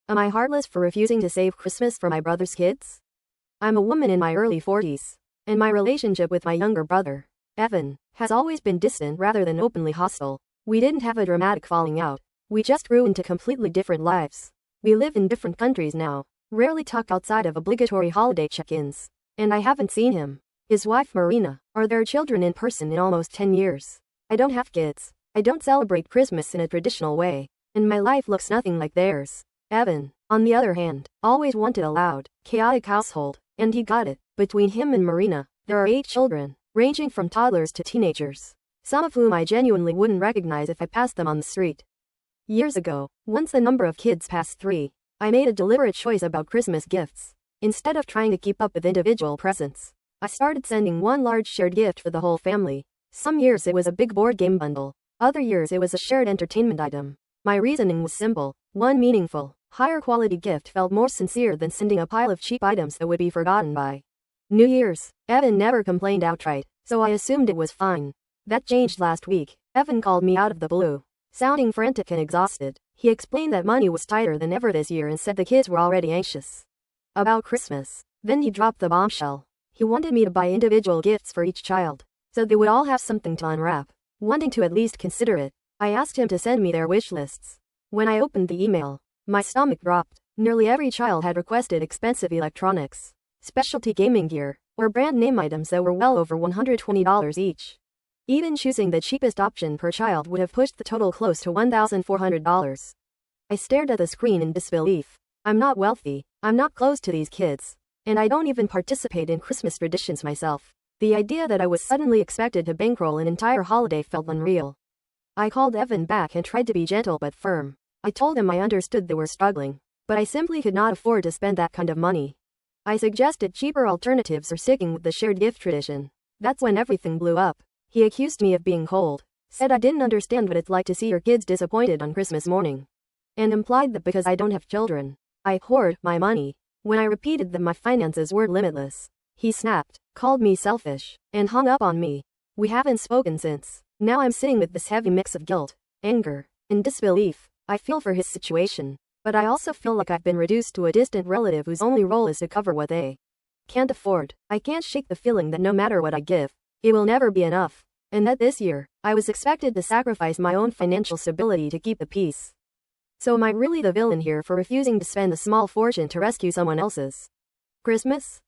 Am I heartless for refusing to save Christmas for my brother's kids? I'm a woman in my early 40s, and my relationship with my younger brother, Evan, has always been distant rather than openly hostile. We didn't have a dramatic falling out. We just grew into completely different lives. We live in different countries now, rarely talk outside of obligatory holiday check-ins, and I haven't seen him, his wife Marina, or their children in person in almost 10 years. I don't have kids. I don't celebrate Christmas in a traditional way, and my life looks nothing like theirs. Evan, on the other hand, always wanted a loud, chaotic household, and he got it. Between him and Marina, there are 8 children, ranging from toddlers to teenagers, some of whom I genuinely wouldn't recognize if I passed them on the street. Years ago, once the number of kids passed 3, I made a deliberate choice about Christmas gifts. Instead of trying to keep up with individual presents, I started sending one large shared gift for the whole family. Some years it was a big board game bundle, other years it was a shared entertainment item. My reasoning was simple: one meaningful, higher quality gift felt more sincere than sending a pile of cheap items that would be forgotten by New Year's. Evan never complained outright, so I assumed it was fine. That changed last week. Evan called me out of the blue, sounding frantic and exhausted. He explained that money was tighter than ever this year and said the kids were already anxious about Christmas. Then he dropped the bombshell. He wanted me to buy individual gifts for each child, so they would all have something to unwrap. Wanting to at least consider it, I asked him to send me their wish lists. When I opened the email, my stomach dropped. Nearly every child had requested expensive electronics, specialty gaming gear, or brand name items that were well over $120 each. Even choosing the cheapest option per child would have pushed the total close to $1,400. I stared at the screen in disbelief. I'm not wealthy, I'm not close to these kids, and I don't even participate in Christmas traditions myself. The idea that I was suddenly expected to bankroll an entire holiday felt unreal. I called Evan back and tried to be gentle but firm. I told him I understood they were struggling, but I simply could not afford to spend that kind of money. I suggested cheaper alternatives or sticking with the shared gift tradition. That's when everything blew up. He accused me of being cold, said I didn't understand what it's like to see your kids disappointed on Christmas morning, and implied that because I don't have children, I hoard my money. When I repeated that my finances weren't limitless, he snapped, called me selfish, and hung up on me. We haven't spoken since. Now I'm sitting with this heavy mix of guilt, anger, and disbelief. I feel for his situation, but I also feel like I've been reduced to a distant relative whose only role is to cover what they can't afford. I can't shake the feeling that no matter what I give, it will never be enough, and that this year, I was expected to sacrifice my own financial stability to keep the peace. So am I really the villain here for refusing to spend a small fortune to rescue someone else's Christmas?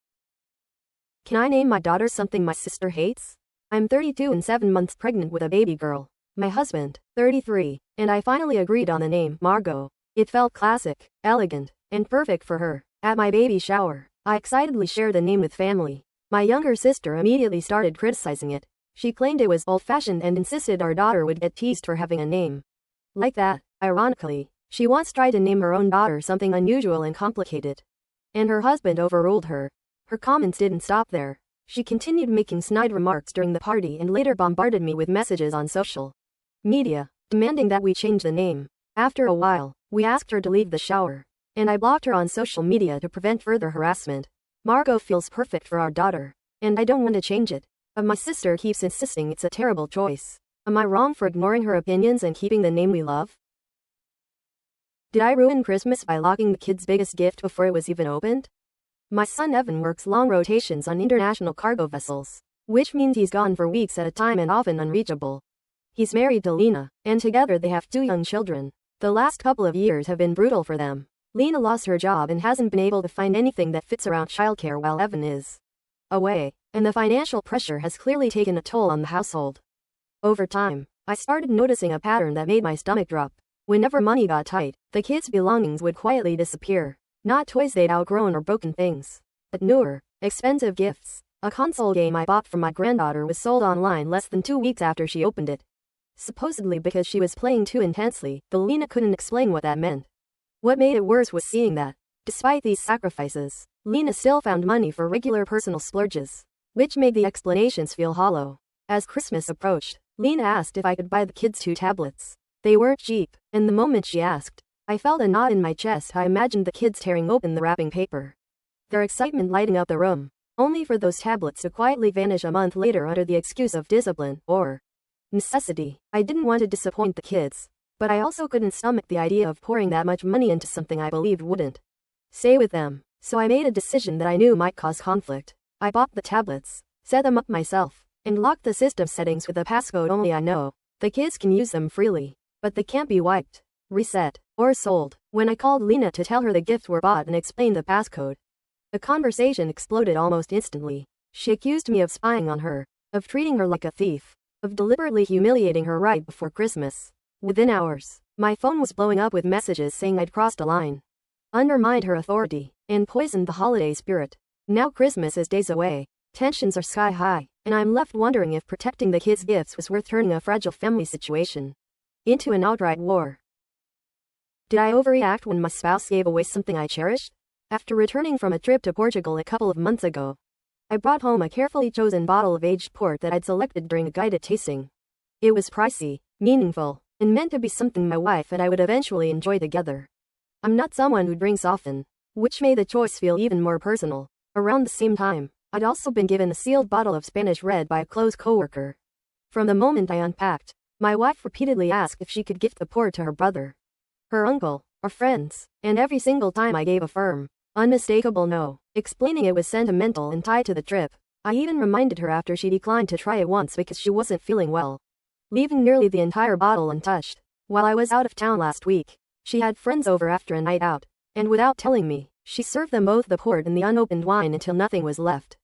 Can I name my daughter something my sister hates? I'm 32 and 7 months pregnant with a baby girl. My husband, 33, and I finally agreed on the name, Margot. It felt classic, elegant, and perfect for her. At my baby shower, I excitedly shared the name with family. My younger sister immediately started criticizing it. She claimed it was old-fashioned and insisted our daughter would get teased for having a name like that. Ironically, she once tried to name her own daughter something unusual and complicated, and her husband overruled her. Her comments didn't stop there. She continued making snide remarks during the party and later bombarded me with messages on social media, demanding that we change the name. After a while, we asked her to leave the shower, and I blocked her on social media to prevent further harassment. Margot feels perfect for our daughter, and I don't want to change it, but my sister keeps insisting it's a terrible choice. Am I wrong for ignoring her opinions and keeping the name we love? Did I ruin Christmas by locking the kids' biggest gift before it was even opened? My son Evan works long rotations on international cargo vessels, which means he's gone for weeks at a time and often unreachable. He's married to Lena, and together they have 2 young children. The last couple of years have been brutal for them. Lena lost her job and hasn't been able to find anything that fits around childcare while Evan is away, and the financial pressure has clearly taken a toll on the household. Over time, I started noticing a pattern that made my stomach drop. Whenever money got tight, the kids' belongings would quietly disappear. Not toys they'd outgrown or broken things, but newer, expensive gifts. A console game I bought for my granddaughter was sold online less than 2 weeks after she opened it. Supposedly because she was playing too intensely, but Lena couldn't explain what that meant. What made it worse was seeing that, despite these sacrifices, Lena still found money for regular personal splurges, which made the explanations feel hollow. As Christmas approached, Lena asked if I could buy the kids 2 tablets. They weren't cheap, and the moment she asked, I felt a knot in my chest. I imagined the kids tearing open the wrapping paper, their excitement lighting up the room, only for those tablets to quietly vanish a month later under the excuse of discipline or necessity. I didn't want to disappoint the kids, But I also couldn't stomach the idea of pouring that much money into something I believed wouldn't stay with them. So I made a decision that I knew might cause conflict. I bought the tablets, set them up myself, and locked the system settings with a passcode only I know. The kids can use them freely, but they can't be wiped, reset, or sold. When I called Lena to tell her the gifts were bought and explained the passcode, the conversation exploded almost instantly. She accused me of spying on her, of treating her like a thief, of deliberately humiliating her right before Christmas. Within hours, my phone was blowing up with messages saying I'd crossed a line, undermined her authority, and poisoned the holiday spirit. Now Christmas is days away. Tensions are sky high, and I'm left wondering if protecting the kids' gifts was worth turning a fragile family situation into an outright war. Did I overreact when my spouse gave away something I cherished? After returning from a trip to Portugal a couple of months ago, I brought home a carefully chosen bottle of aged port that I'd selected during a guided tasting. It was pricey, meaningful, and meant to be something my wife and I would eventually enjoy together. I'm not someone who drinks often, which made the choice feel even more personal. Around the same time, I'd also been given a sealed bottle of Spanish Red by a close coworker. From the moment I unpacked, my wife repeatedly asked if she could gift the port to her brother, her uncle, or friends, and every single time I gave a firm, unmistakable no, explaining it was sentimental and tied to the trip. I even reminded her after she declined to try it once because she wasn't feeling well, leaving nearly the entire bottle untouched. While I was out of town last week, she had friends over after a night out, and without telling me, she served them both the port and the unopened wine until nothing was left.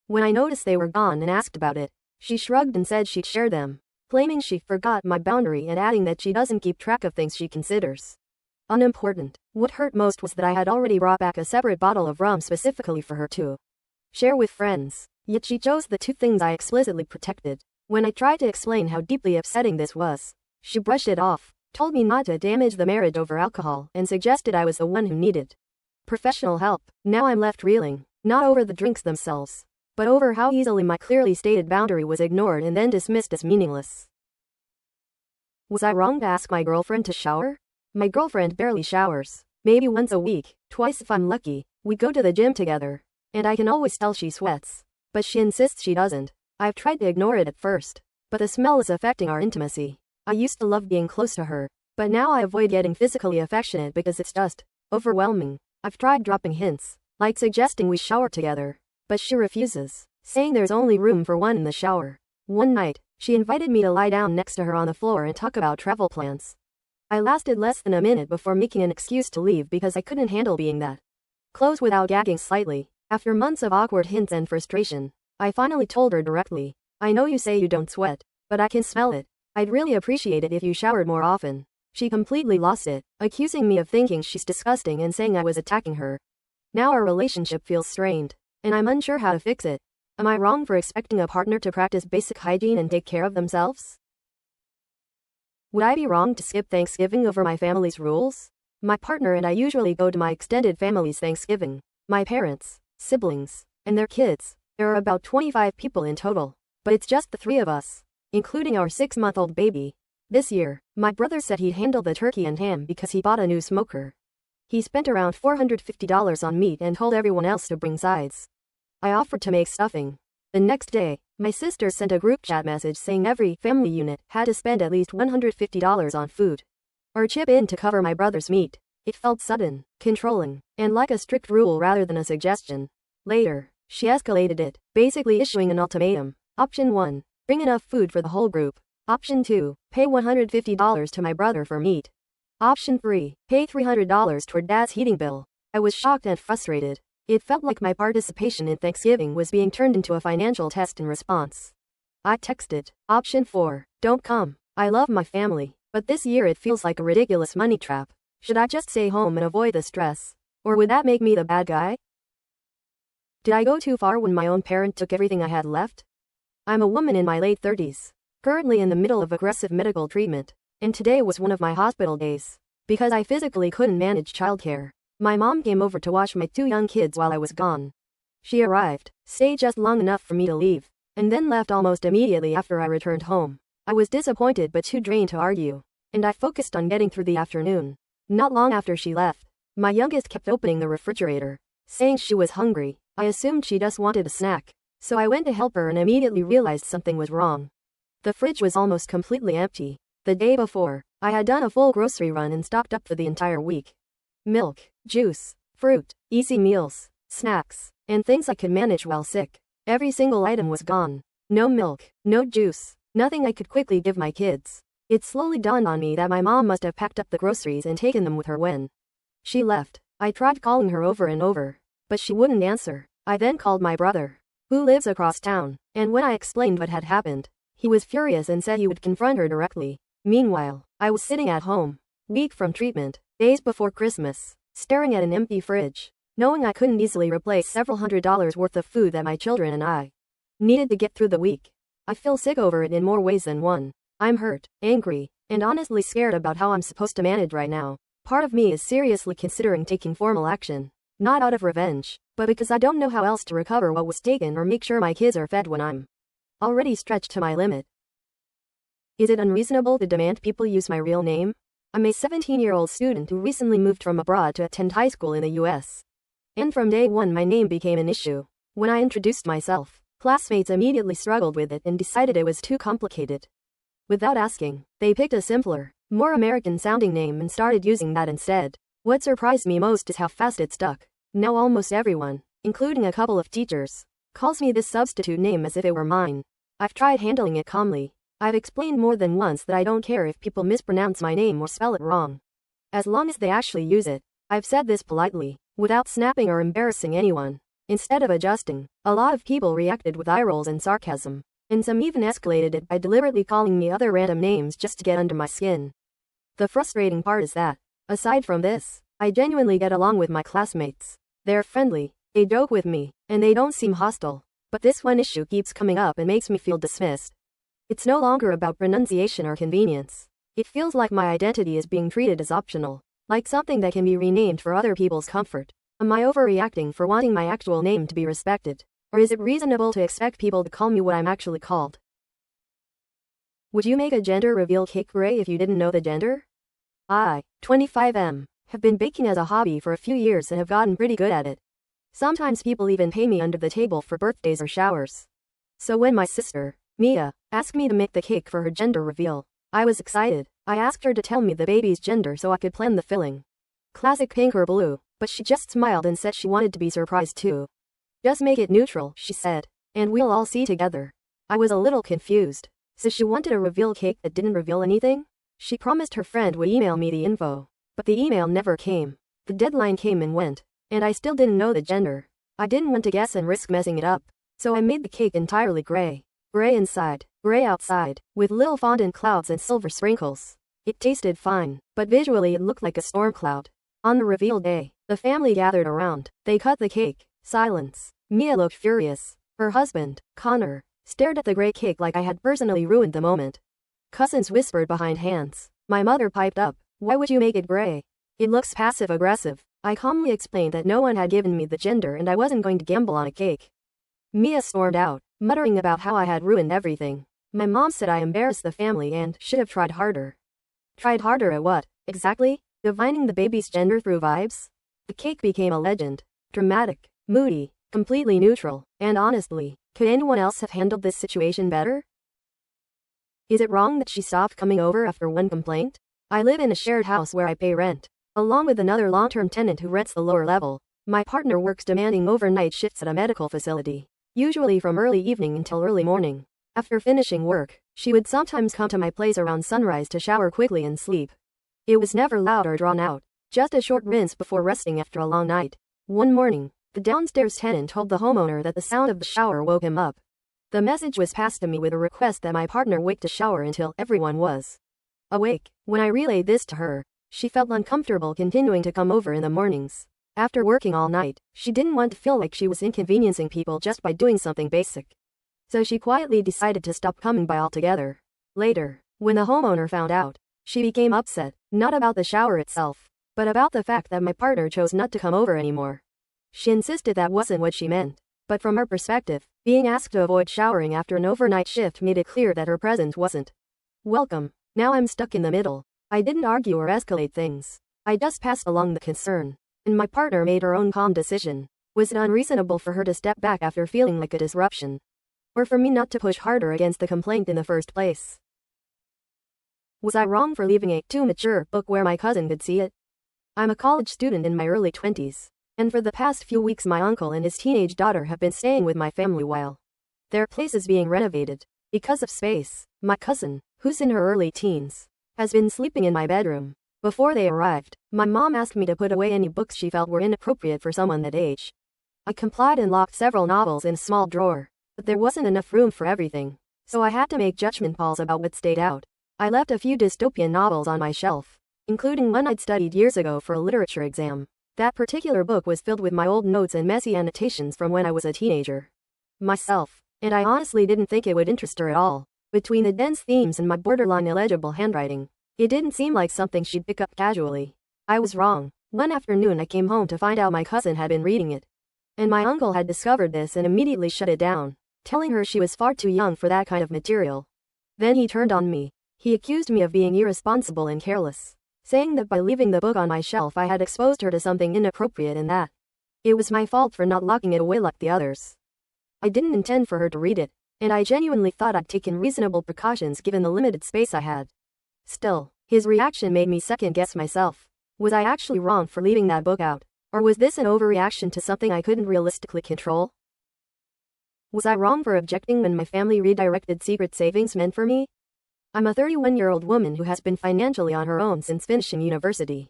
When I noticed they were gone and asked about it, she shrugged and said she'd share them, claiming she forgot my boundary and adding that she doesn't keep track of things she considers unimportant. What hurt most was that I had already brought back a separate bottle of rum specifically for her to share with friends, yet she chose the two things I explicitly protected. When I tried to explain how deeply upsetting this was, she brushed it off, told me not to damage the marriage over alcohol, and suggested I was the one who needed professional help. Now I'm left reeling, not over the drinks themselves, but over how easily my clearly stated boundary was ignored and then dismissed as meaningless. Was I wrong to ask my girlfriend to shower? My girlfriend barely showers, maybe once a week, twice if I'm lucky. We go to the gym together, and I can always tell she sweats, but she insists she doesn't. I've tried to ignore it at first, but the smell is affecting our intimacy. I used to love being close to her, but now I avoid getting physically affectionate because it's just overwhelming. I've tried dropping hints, like suggesting we shower together, but she refuses, saying there's only room for one in the shower. One night, she invited me to lie down next to her on the floor and talk about travel plans. I lasted less than a minute before making an excuse to leave because I couldn't handle being that close without gagging slightly. After months of awkward hints and frustration, I finally told her directly, I know you say you don't sweat, but I can smell it. I'd really appreciate it if you showered more often. She completely lost it, accusing me of thinking she's disgusting and saying I was attacking her. Now our relationship feels strained, and I'm unsure how to fix it. Am I wrong for expecting a partner to practice basic hygiene and take care of themselves? Would I be wrong to skip Thanksgiving over my family's rules? My partner and I usually go to my extended family's Thanksgiving. My parents, siblings, and their kids. There are about 25 people in total, but it's just the three of us, including our 6-month-old baby. This year, my brother said he'd handle the turkey and ham because he bought a new smoker. He spent around $450 on meat and told everyone else to bring sides. I offered to make stuffing. The next day, my sister sent a group chat message saying every family unit had to spend at least $150 on food, or chip in to cover my brother's meat. It felt sudden, controlling, and like a strict rule rather than a suggestion. Later, she escalated it, basically issuing an ultimatum. Option 1, bring enough food for the whole group. Option 2, pay $150 to my brother for meat. Option 3, pay $300 toward dad's heating bill. I was shocked and frustrated. It felt like my participation in Thanksgiving was being turned into a financial test in response. I texted, Option 4, don't come. I love my family, but this year it feels like a ridiculous money trap. Should I just stay home and avoid the stress? Or would that make me the bad guy? Did I go too far when my own parent took everything I had left? I'm a woman in my late 30s, currently in the middle of aggressive medical treatment, and today was one of my hospital days, because I physically couldn't manage childcare. My mom came over to watch my 2 young kids while I was gone. She arrived, stayed just long enough for me to leave, and then left almost immediately after I returned home. I was disappointed but too drained to argue, and I focused on getting through the afternoon. Not long after she left, my youngest kept opening the refrigerator, saying she was hungry. I assumed she just wanted a snack, so I went to help her and immediately realized something was wrong. The fridge was almost completely empty. The day before, I had done a full grocery run and stocked up for the entire week. Milk, juice, fruit, easy meals, snacks, and things I could manage while sick. Every single item was gone. No milk, no juice, nothing I could quickly give my kids. It slowly dawned on me that my mom must have packed up the groceries and taken them with her when she left. I tried calling her over and over, but she wouldn't answer. I then called my brother, who lives across town, and when I explained what had happened, he was furious and said he would confront her directly. Meanwhile, I was sitting at home, weak from treatment, days before Christmas, staring at an empty fridge, knowing I couldn't easily replace several $100s worth of food that my children and I needed to get through the week. I feel sick over it in more ways than one. I'm hurt, angry, and honestly scared about how I'm supposed to manage right now. Part of me is seriously considering taking formal action, not out of revenge, but because I don't know how else to recover what was taken or make sure my kids are fed when I'm already stretched to my limit. Is it unreasonable to demand people use my real name? I'm a 17-year-old student who recently moved from abroad to attend high school in the US. And from day one my name became an issue. When I introduced myself, classmates immediately struggled with it and decided it was too complicated. Without asking, they picked a simpler, more American-sounding name and started using that instead. What surprised me most is how fast it stuck. Now almost everyone, including a couple of teachers, calls me this substitute name as if it were mine. I've tried handling it calmly. I've explained more than once that I don't care if people mispronounce my name or spell it wrong, as long as they actually use it. I've said this politely, without snapping or embarrassing anyone. Instead of adjusting, a lot of people reacted with eye rolls and sarcasm, and some even escalated it by deliberately calling me other random names just to get under my skin. The frustrating part is that, aside from this, I genuinely get along with my classmates. They're friendly, they joke with me, and they don't seem hostile. But this one issue keeps coming up and makes me feel dismissed. It's no longer about pronunciation or convenience. It feels like my identity is being treated as optional, like something that can be renamed for other people's comfort. Am I overreacting for wanting my actual name to be respected? Or is it reasonable to expect people to call me what I'm actually called? Would you make a gender reveal cake, Ray, if you didn't know the gender? I, 25M, have been baking as a hobby for a few years and have gotten pretty good at it. Sometimes people even pay me under the table for birthdays or showers. So when my sister, Mia, asked me to make the cake for her gender reveal, I was excited. I asked her to tell me the baby's gender so I could plan the filling. Classic pink or blue, but she just smiled and said she wanted to be surprised too. Just make it neutral, she said, and we'll all see together. I was a little confused. So she wanted a reveal cake that didn't reveal anything? She promised her friend would email me the info, but the email never came. The deadline came and went, and I still didn't know the gender. I didn't want to guess and risk messing it up, so I made the cake entirely gray. Gray inside, gray outside, with little fondant clouds and silver sprinkles. It tasted fine, but visually it looked like a storm cloud. On the reveal day, the family gathered around. They cut the cake. Silence. Mia looked furious. Her husband, Connor, stared at the gray cake like I had personally ruined the moment. Cousins whispered behind hands. My mother piped up. Why would you make it gray? It looks passive-aggressive. I calmly explained that no one had given me the gender and I wasn't going to gamble on a cake. Mia stormed out, muttering about how I had ruined everything. My mom said I embarrassed the family and should have tried harder. Tried harder at what, exactly? Divining the baby's gender through vibes? The cake became a legend. Dramatic, moody, completely neutral, and honestly, could anyone else have handled this situation better? Is it wrong that she stopped coming over after one complaint? I live in a shared house where I pay rent, along with another long-term tenant who rents the lower level. My partner works demanding overnight shifts at a medical facility, usually from early evening until early morning. After finishing work, she would sometimes come to my place around sunrise to shower quickly and sleep. It was never loud or drawn out, just a short rinse before resting after a long night. One morning, the downstairs tenant told the homeowner that the sound of the shower woke him up. The message was passed to me with a request that my partner wait to shower until everyone was awake. When I relayed this to her, she felt uncomfortable continuing to come over in the mornings. After working all night, she didn't want to feel like she was inconveniencing people just by doing something basic. So she quietly decided to stop coming by altogether. Later, when the homeowner found out, she became upset, not about the shower itself, but about the fact that my partner chose not to come over anymore. She insisted that wasn't what she meant. But from her perspective, being asked to avoid showering after an overnight shift made it clear that her presence wasn't welcome. Now I'm stuck in the middle. I didn't argue or escalate things. I just passed along the concern, and my partner made her own calm decision. Was it unreasonable for her to step back after feeling like a disruption? Or for me not to push harder against the complaint in the first place? Was I wrong for leaving a too mature book where my cousin could see it? I'm a college student in my early 20s, and for the past few weeks my uncle and his teenage daughter have been staying with my family while their place is being renovated. Because of space, my cousin, who's in her early teens, has been sleeping in my bedroom. Before they arrived, my mom asked me to put away any books she felt were inappropriate for someone that age. I complied and locked several novels in a small drawer, but there wasn't enough room for everything, so I had to make judgment calls about what stayed out. I left a few dystopian novels on my shelf, including one I'd studied years ago for a literature exam. That particular book was filled with my old notes and messy annotations from when I was a teenager myself, and I honestly didn't think it would interest her at all. Between the dense themes and my borderline illegible handwriting, it didn't seem like something she'd pick up casually. I was wrong. One afternoon I came home to find out my cousin had been reading it, and my uncle had discovered this and immediately shut it down, telling her she was far too young for that kind of material. Then he turned on me. He accused me of being irresponsible and careless, saying that by leaving the book on my shelf I had exposed her to something inappropriate and that it was my fault for not locking it away like the others. I didn't intend for her to read it, and I genuinely thought I'd taken reasonable precautions given the limited space I had. Still, his reaction made me second-guess myself. Was I actually wrong for leaving that book out, or was this an overreaction to something I couldn't realistically control? Was I wrong for objecting when my family redirected secret savings meant for me? I'm a 31-year-old woman who has been financially on her own since finishing university.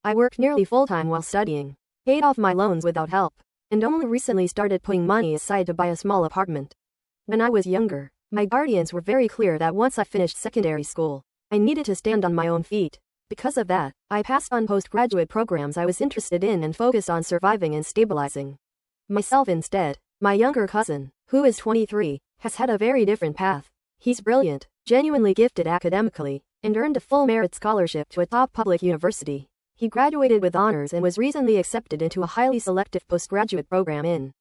I worked nearly full-time while studying, paid off my loans without help, and only recently started putting money aside to buy a small apartment. When I was younger, my guardians were very clear that once I finished secondary school, I needed to stand on my own feet. Because of that, I passed on postgraduate programs I was interested in and focused on surviving and stabilizing myself instead. My younger cousin, who is 23, has had a very different path. He's brilliant, genuinely gifted academically, and earned a full merit scholarship to a top public university. He graduated with honors and was recently accepted into a highly selective postgraduate program in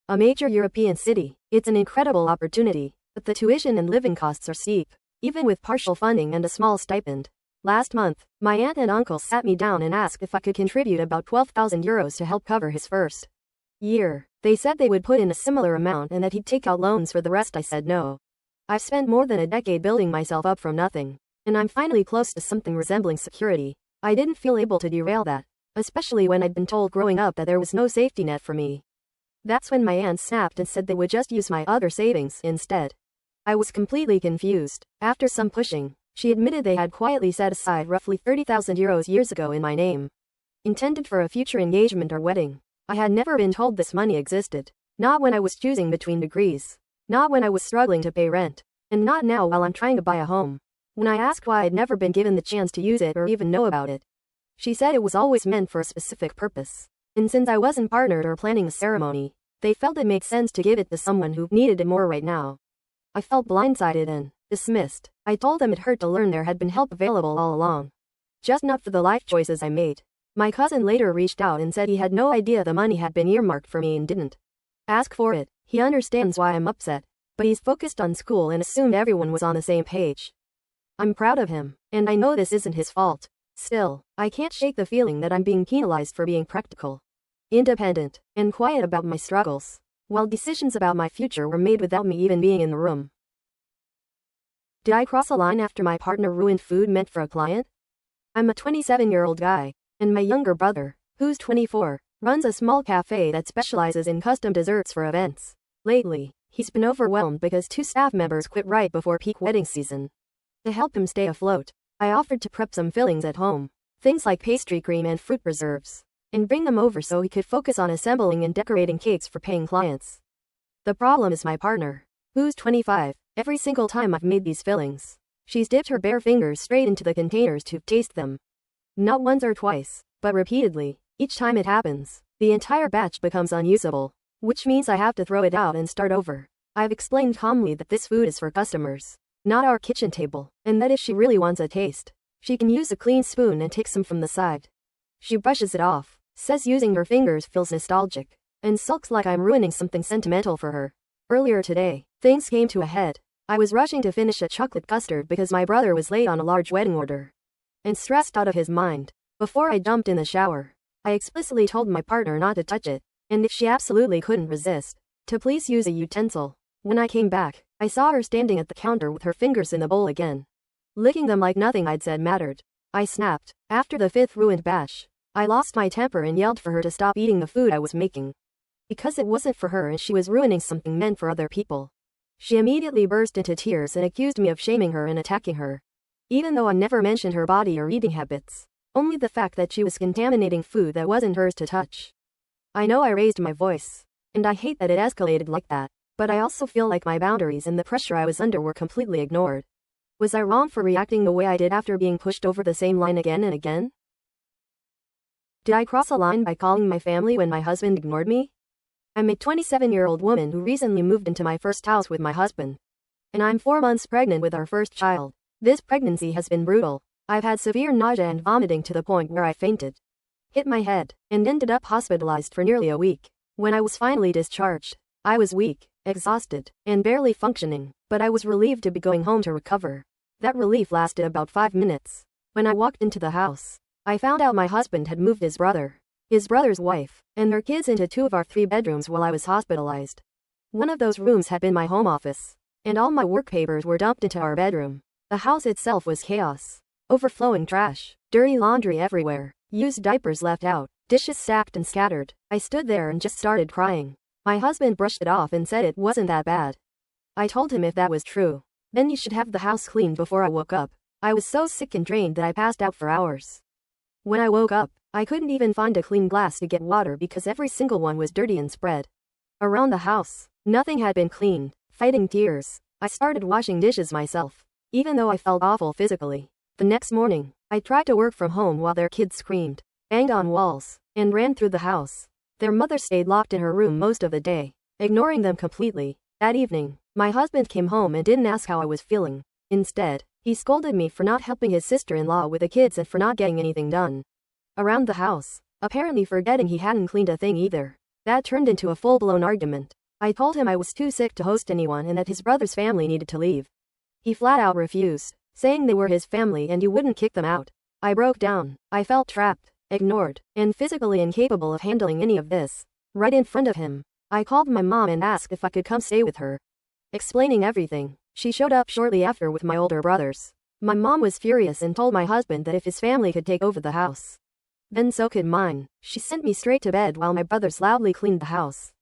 a major European city. It's an incredible opportunity, but the tuition and living costs are steep, even with partial funding and a small stipend. Last month, my aunt and uncle sat me down and asked if I could contribute about €12,000 to help cover his first year. They said they would put in a similar amount and that he'd take out loans for the rest. I said no. I've spent more than a decade building myself up from nothing, and I'm finally close to something resembling security. I didn't feel able to derail that, especially when I'd been told growing up that there was no safety net for me. That's when my aunt snapped and said they would just use my other savings instead. I was completely confused. After some pushing, she admitted they had quietly set aside roughly €30,000 years ago in my name, intended for a future engagement or wedding. I had never been told this money existed, not when I was choosing between degrees, not when I was struggling to pay rent, and not now while I'm trying to buy a home. When I asked why I'd never been given the chance to use it or even know about it, she said it was always meant for a specific purpose, and since I wasn't partnered or planning a ceremony, they felt it made sense to give it to someone who needed it more right now. I felt blindsided and dismissed. I told them it hurt to learn there had been help available all along, just not for the life choices I made. My cousin later reached out and said he had no idea the money had been earmarked for me and didn't ask for it. He understands why I'm upset, but he's focused on school and assumed everyone was on the same page. I'm proud of him, and I know this isn't his fault. Still, I can't shake the feeling that I'm being penalized for being practical, independent, and quiet about my struggles, while decisions about my future were made without me even being in the room. Did I cross a line after my partner ruined food meant for a client? I'm a 27-year-old guy, and my younger brother, who's 24, runs a small cafe that specializes in custom desserts for events. Lately, he's been overwhelmed because 2 staff members quit right before peak wedding season. To help him stay afloat, I offered to prep some fillings at home, things like pastry cream and fruit preserves, and bring them over so he could focus on assembling and decorating cakes for paying clients. The problem is my partner, who's 25. Every single time I've made these fillings, she's dipped her bare fingers straight into the containers to taste them. Not once or twice, but repeatedly. Each time it happens, the entire batch becomes unusable, which means I have to throw it out and start over. I've explained calmly that this food is for customers, not our kitchen table, and that if she really wants a taste, she can use a clean spoon and take some from the side. She brushes it off, says using her fingers feels nostalgic, and sulks like I'm ruining something sentimental for her. Earlier today, things came to a head. I was rushing to finish a chocolate custard because my brother was late on a large wedding order, and stressed out of his mind. Before I jumped in the shower, I explicitly told my partner not to touch it, and if she absolutely couldn't resist, to please use a utensil. When I came back, I saw her standing at the counter with her fingers in the bowl again. licking them like nothing I'd said mattered. I snapped. After the 5th ruined batch, I lost my temper and yelled for her to stop eating the food I was making. Because it wasn't for her and she was ruining something meant for other people. She immediately burst into tears and accused me of shaming her and attacking her. Even though I never mentioned her body or eating habits, only the fact that she was contaminating food that wasn't hers to touch. I know I raised my voice, and I hate that it escalated like that, but I also feel like my boundaries and the pressure I was under were completely ignored. Was I wrong for reacting the way I did after being pushed over the same line again and again? Did I cross a line by calling my family when my husband ignored me? I'm a 27-year-old woman who recently moved into my first house with my husband. And I'm 4 months pregnant with our first child. This pregnancy has been brutal. I've had severe nausea and vomiting to the point where I fainted, hit my head, and ended up hospitalized for nearly a week. When I was finally discharged, I was weak, exhausted, and barely functioning, but I was relieved to be going home to recover. That relief lasted about 5 minutes. When I walked into the house, I found out my husband had moved his brother's wife, and their kids into 2 of our 3 bedrooms while I was hospitalized. One of those rooms had been my home office, and all my work papers were dumped into our bedroom. The house itself was chaos. Overflowing trash, dirty laundry everywhere, used diapers left out, dishes stacked and scattered. I stood there and just started crying. My husband brushed it off and said it wasn't that bad. I told him if that was true, then he should have the house cleaned before I woke up. I was so sick and drained that I passed out for hours. When I woke up, I couldn't even find a clean glass to get water because every single one was dirty and spread around the house. Nothing had been cleaned. Fighting tears, I started washing dishes myself, even though I felt awful physically. The next morning, I tried to work from home while their kids screamed, banged on walls, and ran through the house. Their mother stayed locked in her room most of the day, ignoring them completely. That evening, my husband came home and didn't ask how I was feeling. Instead, he scolded me for not helping his sister-in-law with the kids and for not getting anything done around the house, apparently forgetting he hadn't cleaned a thing either. That turned into a full-blown argument. I told him I was too sick to host anyone and that his brother's family needed to leave. He flat out refused, saying they were his family and you wouldn't kick them out. I broke down. I felt trapped, ignored, and physically incapable of handling any of this. Right in front of him, I called my mom and asked if I could come stay with her. Explaining everything, she showed up shortly after with my older brothers. My mom was furious and told my husband that if his family could take over the house, then so could mine. She sent me straight to bed while my brothers loudly cleaned the house,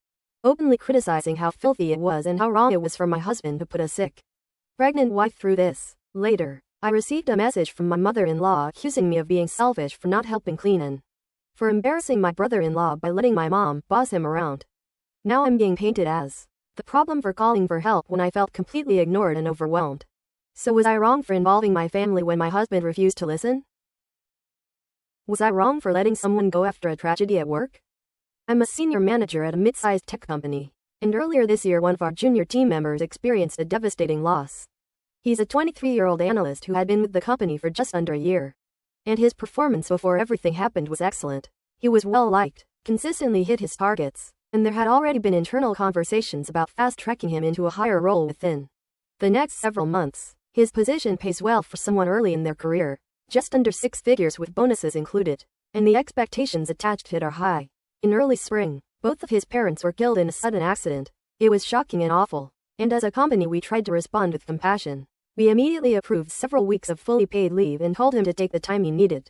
openly criticizing how filthy it was and how wrong it was for my husband to put a sick, pregnant wife through this. Later, I received a message from my mother-in-law accusing me of being selfish for not helping clean and for embarrassing my brother-in-law by letting my mom boss him around. Now I'm being painted as the problem for calling for help when I felt completely ignored and overwhelmed. So was I wrong for involving my family when my husband refused to listen? Was I wrong for letting someone go after a tragedy at work? I'm a senior manager at a mid-sized tech company, and earlier this year one of our junior team members experienced a devastating loss. He's a 23-year-old analyst who had been with the company for just under a year, and his performance before everything happened was excellent. He was well-liked, consistently hit his targets, and there had already been internal conversations about fast-tracking him into a higher role within the next several months. His position pays well for someone early in their career, just under 6 figures with bonuses included, and the expectations attached to it are high. In early spring, both of his parents were killed in a sudden accident. It was shocking and awful, and as a company we tried to respond with compassion. We immediately approved several weeks of fully paid leave and told him to take the time he needed.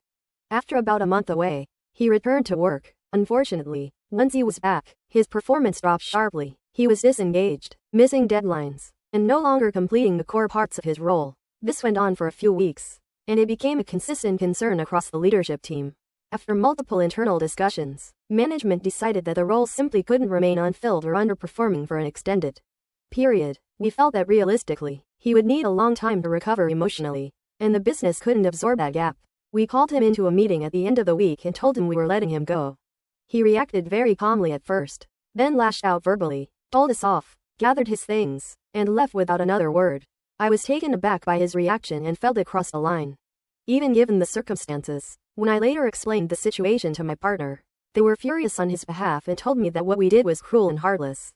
After about a month away, he returned to work. Unfortunately, once he was back, his performance dropped sharply. He was disengaged, missing deadlines, and no longer completing the core parts of his role. This went on for a few weeks, and it became a consistent concern across the leadership team. After multiple internal discussions, management decided that the role simply couldn't remain unfilled or underperforming for an extended period. We felt that realistically, he would need a long time to recover emotionally, and the business couldn't absorb that gap. We called him into a meeting at the end of the week and told him we were letting him go. He reacted very calmly at first, then lashed out verbally, told us off, gathered his things, and left without another word. I was taken aback by his reaction and felt it crossed the line, even given the circumstances. When I later explained the situation to my partner, they were furious on his behalf and told me that what we did was cruel and heartless.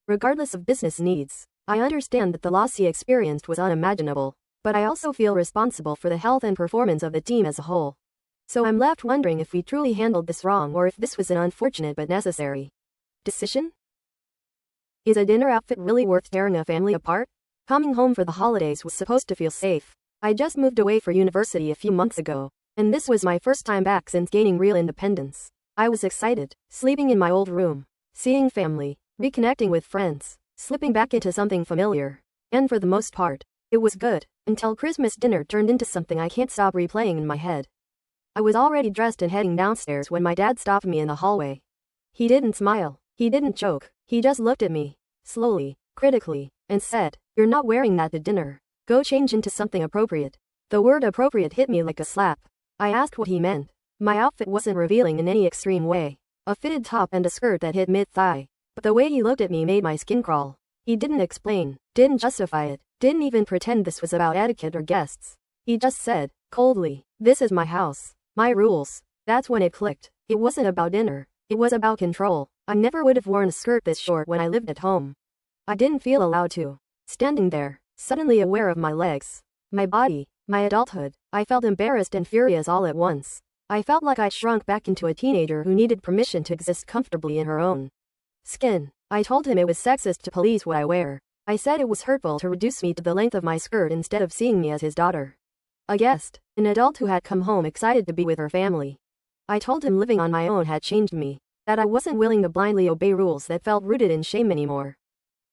Regardless of business needs, I understand that the loss he experienced was unimaginable, but I also feel responsible for the health and performance of the team as a whole. So I'm left wondering if we truly handled this wrong or if this was an unfortunate but necessary decision. Is a dinner outfit really worth tearing a family apart? Coming home for the holidays was supposed to feel safe, I just moved away for university a few months ago, and this was my first time back since gaining real independence. I was excited, sleeping in my old room, seeing family, reconnecting with friends, slipping back into something familiar. And for the most part, it was good, until Christmas dinner turned into something I can't stop replaying in my head. I was already dressed and heading downstairs when my dad stopped me in the hallway. He didn't smile, he didn't joke, he just looked at me, slowly, critically, and said, "You're not wearing that to dinner. Go change into something appropriate." The word appropriate hit me like a slap. I asked what he meant. My outfit wasn't revealing in any extreme way. A fitted top and a skirt that hit mid-thigh. But the way he looked at me made my skin crawl. He didn't explain, didn't justify it, didn't even pretend this was about etiquette or guests. He just said, coldly, "This is my house, my rules." That's when it clicked. It wasn't about dinner. It was about control. I never would have worn a skirt this short when I lived at home. I didn't feel allowed to. Standing there, suddenly aware of my legs, my body, my adulthood, I felt embarrassed and furious all at once. I felt like I shrunk back into a teenager who needed permission to exist comfortably in her own skin. I told him it was sexist to police what I wear. I said it was hurtful to reduce me to the length of my skirt instead of seeing me as his daughter. A guest, an adult who had come home excited to be with her family. I told him living on my own had changed me, that I wasn't willing to blindly obey rules that felt rooted in shame anymore.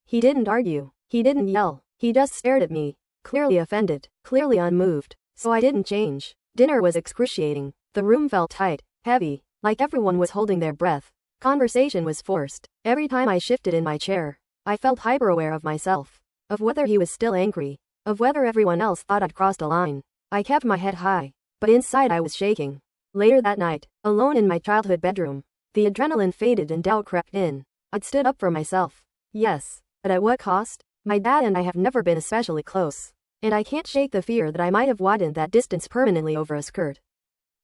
He didn't argue, he didn't yell, he just stared at me, clearly offended, clearly unmoved. So I didn't change. Dinner was excruciating. The room felt tight, heavy, like everyone was holding their breath. Conversation was forced. Every time I shifted in my chair, I felt hyper-aware of myself, of whether he was still angry, of whether everyone else thought I'd crossed a line. I kept my head high, but inside I was shaking. Later that night, alone in my childhood bedroom, the adrenaline faded and doubt crept in. I'd stood up for myself. Yes, but at what cost? My dad and I have never been especially close, and I can't shake the fear that I might have widened that distance permanently over a skirt.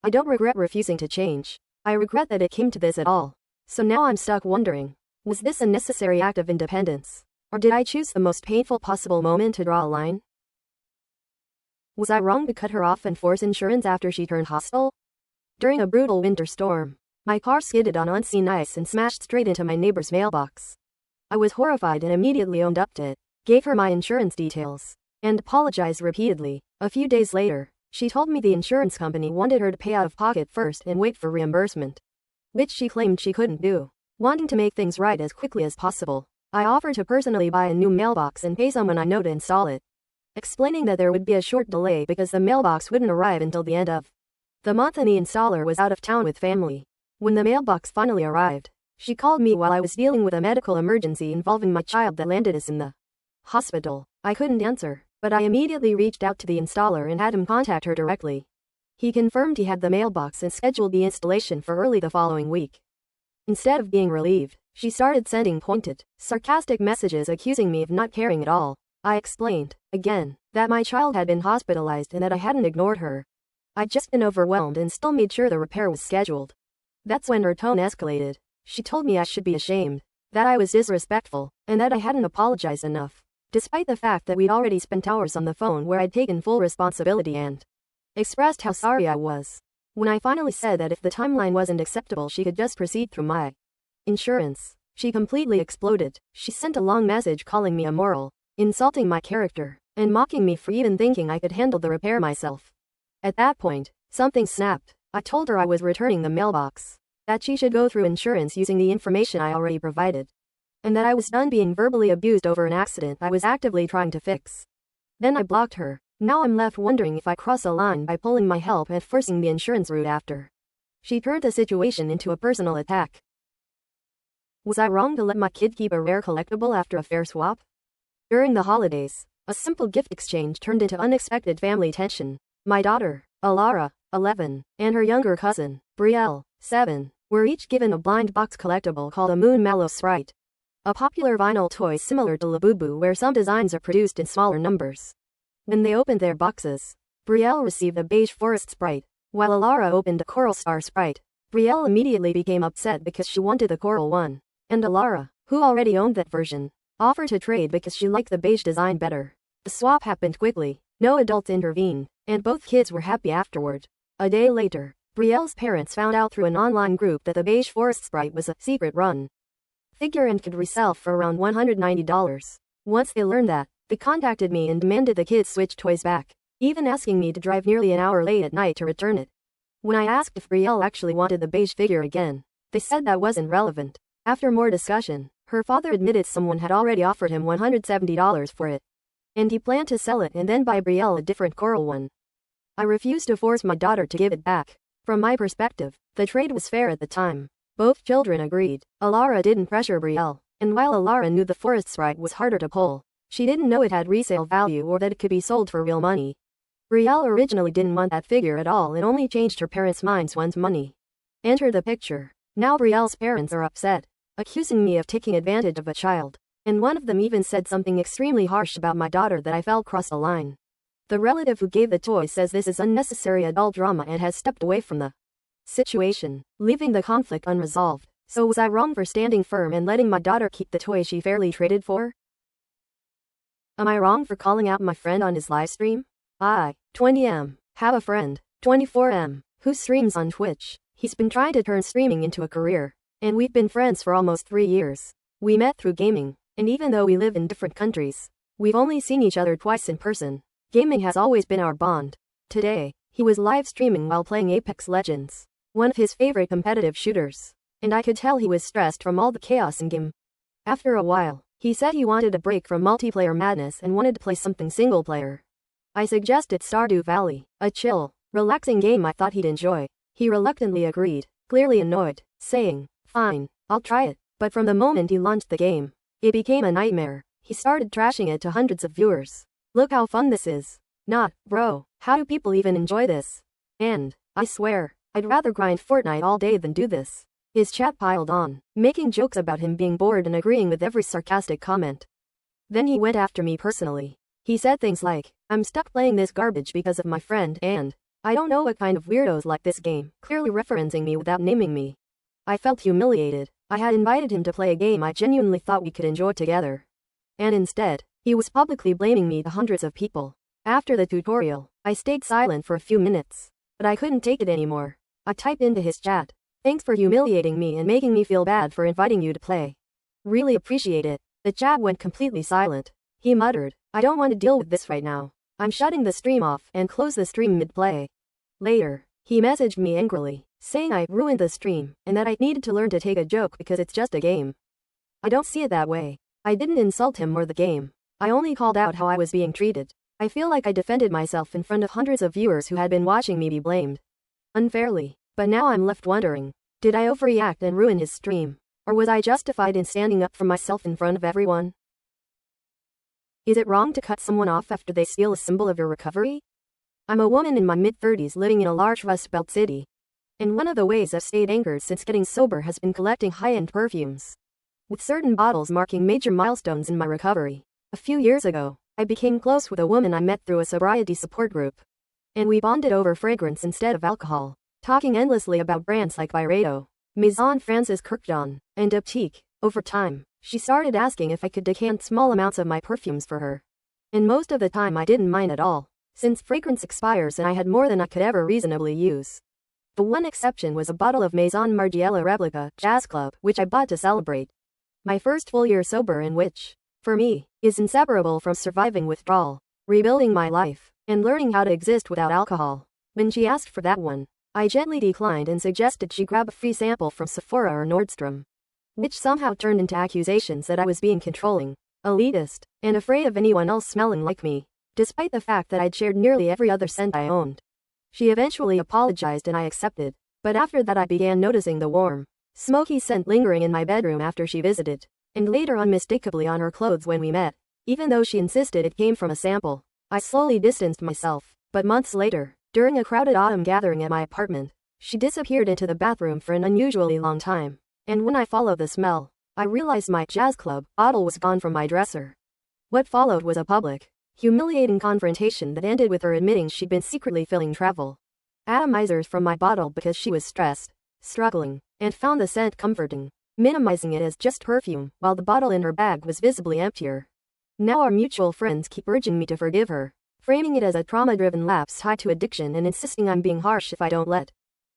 I don't regret refusing to change. I regret that it came to this at all. So now I'm stuck wondering, was this a necessary act of independence? Or did I choose the most painful possible moment to draw a line? Was I wrong to cut her off and force insurance after she turned hostile? During a brutal winter storm, my car skidded on unseen ice and smashed straight into my neighbor's mailbox. I was horrified and immediately owned up to it, gave her my insurance details, and apologized repeatedly. A few days later, she told me the insurance company wanted her to pay out of pocket first and wait for reimbursement, which she claimed she couldn't do. Wanting to make things right as quickly as possible, I offered to personally buy a new mailbox and pay someone I know to install it, explaining that there would be a short delay because the mailbox wouldn't arrive until the end of the month and the installer was out of town with family. When the mailbox finally arrived, she called me while I was dealing with a medical emergency involving my child that landed us in the hospital. I couldn't answer, but I immediately reached out to the installer and had him contact her directly. He confirmed he had the mailbox and scheduled the installation for early the following week. Instead of being relieved, she started sending pointed, sarcastic messages accusing me of not caring at all. I explained, again, that my child had been hospitalized and that I hadn't ignored her. I'd just been overwhelmed and still made sure the repair was scheduled. That's when her tone escalated. She told me I should be ashamed, that I was disrespectful, and that I hadn't apologized enough, despite the fact that we'd already spent hours on the phone where I'd taken full responsibility and expressed how sorry I was. When I finally said that if the timeline wasn't acceptable she could just proceed through my insurance, she completely exploded. She sent a long message calling me immoral, insulting my character, and mocking me for even thinking I could handle the repair myself. At that point, something snapped. I told her I was returning the mailbox, that she should go through insurance using the information I already provided, and that I was done being verbally abused over an accident I was actively trying to fix. Then I blocked her. Now I'm left wondering if I crossed a line by pulling my help and forcing the insurance route after. She turned the situation into a personal attack. Was I wrong to let my kid keep a rare collectible after a fair swap? During the holidays, a simple gift exchange turned into unexpected family tension. My daughter, Alara, 11, and her younger cousin, Brielle, 7, were each given a blind box collectible called a Moon Mallow Sprite, a popular vinyl toy similar to Labubu where some designs are produced in smaller numbers. When they opened their boxes, Brielle received a beige forest sprite, while Alara opened a coral star sprite. Brielle immediately became upset because she wanted the coral one, and Alara, who already owned that version, offered to trade because she liked the beige design better. The swap happened quickly, no adults intervened, and both kids were happy afterward. A day later, Brielle's parents found out through an online group that the beige forest sprite was a secret run figure and could resell for around $190. Once they learned that, they contacted me and demanded the kids switch toys back. even asking me to drive nearly an hour late at night to return it. When I asked if Brielle actually wanted the beige figure again, they said that wasn't relevant. After more discussion, her father admitted someone had already offered him $170 for it, and he planned to sell it and then buy Brielle a different coral one. I refused to force my daughter to give it back. From my perspective, the trade was fair at the time. Both children agreed. Alara didn't pressure Brielle, and while Alara knew the forest sprite was harder to pull, she didn't know it had resale value or that it could be sold for real money. Brielle originally didn't want that figure at all and only changed her parents' minds once money entered the picture. Now Brielle's parents are upset, accusing me of taking advantage of a child, and one of them even said something extremely harsh about my daughter that I felt crossed the line. The relative who gave the toy says this is unnecessary adult drama and has stepped away from the situation, leaving the conflict unresolved. So was I wrong for standing firm and letting my daughter keep the toy she fairly traded for? Am I wrong for calling out my friend on his livestream? 20M, have a friend, 24M, who streams on Twitch. He's been trying to turn streaming into a career, and we've been friends for almost 3 years. We met through gaming, and even though we live in different countries, we've only seen each other twice in person. Gaming has always been our bond. Today, he was live streaming while playing Apex Legends, one of his favorite competitive shooters, and I could tell he was stressed from all the chaos in game. After a while, he said he wanted a break from multiplayer madness and wanted to play something single player. I suggested Stardew Valley, a chill, relaxing game I thought he'd enjoy. He reluctantly agreed, clearly annoyed, saying, "Fine, I'll try it." But from the moment he launched the game, it became a nightmare. He started trashing it to hundreds of viewers. "Look how fun this is." Not, "Bro, how do people even enjoy this?" And, "I swear, I'd rather grind Fortnite all day than do this." His chat piled on, making jokes about him being bored and agreeing with every sarcastic comment. Then he went after me personally. He said things like, "I'm stuck playing this garbage because of my friend," and "I don't know what kind of weirdos like this game," clearly referencing me without naming me. I felt humiliated. I had invited him to play a game I genuinely thought we could enjoy together. And instead, he was publicly blaming me to hundreds of people. After the tutorial, I stayed silent for a few minutes, but I couldn't take it anymore. I typed into his chat, "Thanks for humiliating me and making me feel bad for inviting you to play. Really appreciate it." The chat went completely silent. He muttered, "I don't want to deal with this right now. I'm shutting the stream off," and closed the stream mid-play. Later, he messaged me angrily, saying I ruined the stream and that I needed to learn to take a joke because it's just a game. I don't see it that way. I didn't insult him or the game. I only called out how I was being treated. I feel like I defended myself in front of hundreds of viewers who had been watching me be blamed unfairly. But now I'm left wondering, did I overreact and ruin his stream? Or was I justified in standing up for myself in front of everyone? Is it wrong to cut someone off after they steal a symbol of your recovery? I'm a woman in my mid-30s living in a large Rust Belt city. And one of the ways I've stayed anchored since getting sober has been collecting high-end perfumes, with certain bottles marking major milestones in my recovery. A few years ago, I became close with a woman I met through a sobriety support group. And we bonded over fragrance instead of alcohol, talking endlessly about brands like Byredo, Maison Francis Kurkdon, and Diptyque. Over time, she started asking if I could decant small amounts of my perfumes for her. And most of the time I didn't mind at all, since fragrance expires and I had more than I could ever reasonably use. The one exception was a bottle of Maison Margiela Replica Jazz Club, which I bought to celebrate my first full year sober, and which, for me, is inseparable from surviving withdrawal, rebuilding my life, and learning how to exist without alcohol. When she asked for that one, I gently declined and suggested she grab a free sample from Sephora or Nordstrom, which somehow turned into accusations that I was being controlling, elitist, and afraid of anyone else smelling like me, despite the fact that I'd shared nearly every other scent I owned. She eventually apologized and I accepted, but after that I began noticing the warm, smoky scent lingering in my bedroom after she visited, and later unmistakably on her clothes when we met. Even though she insisted it came from a sample, I slowly distanced myself. But months later, during a crowded autumn gathering at my apartment, she disappeared into the bathroom for an unusually long time. And when I followed the smell, I realized my Jazz Club bottle was gone from my dresser. What followed was a public, humiliating confrontation that ended with her admitting she'd been secretly filling travel atomizers from my bottle because she was stressed, struggling, and found the scent comforting, minimizing it as just perfume, while the bottle in her bag was visibly emptier. Now our mutual friends keep urging me to forgive her, framing it as a trauma-driven lapse tied to addiction and insisting I'm being harsh if I don't let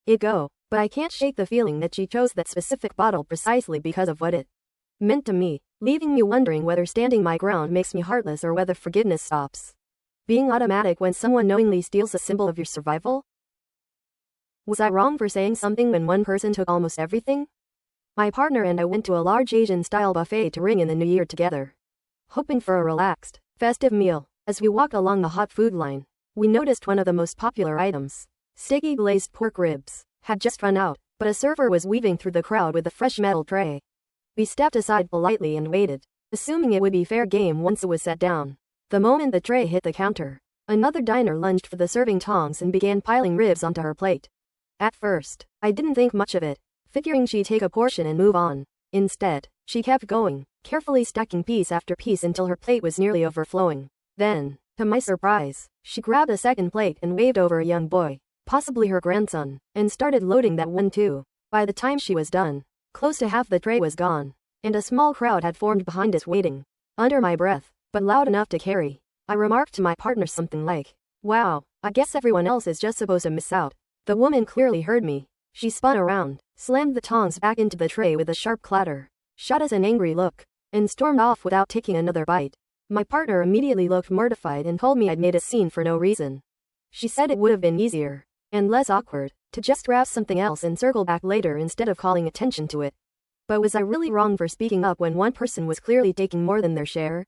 it go. But I can't shake the feeling that she chose that specific bottle precisely because of what it meant to me, leaving me wondering whether standing my ground makes me heartless or whether forgiveness stops being automatic when someone knowingly steals a symbol of your survival? Was I wrong for saying something when one person took almost everything? My partner and I went to a large Asian-style buffet to ring in the new year together, hoping for a relaxed, festive meal. As we walked along the hot food line, we noticed one of the most popular items, sticky glazed pork ribs, had just run out, but a server was weaving through the crowd with a fresh metal tray. We stepped aside politely and waited, assuming it would be fair game once it was set down. The moment the tray hit the counter, another diner lunged for the serving tongs and began piling ribs onto her plate. At first, I didn't think much of it, figuring she'd take a portion and move on. Instead, she kept going, carefully stacking piece after piece until her plate was nearly overflowing. Then, to my surprise, she grabbed a second plate and waved over a young boy, possibly her grandson, and started loading that one too. By the time she was done, close to half the tray was gone, and a small crowd had formed behind us waiting. Under my breath, but loud enough to carry, I remarked to my partner something like, "Wow, I guess everyone else is just supposed to miss out." The woman clearly heard me. She spun around, slammed the tongs back into the tray with a sharp clatter, shot us an angry look, and stormed off without taking another bite. My partner immediately looked mortified and told me I'd made a scene for no reason. She said it would have been easier, and less awkward, to just grab something else and circle back later instead of calling attention to it. But was I really wrong for speaking up when one person was clearly taking more than their share?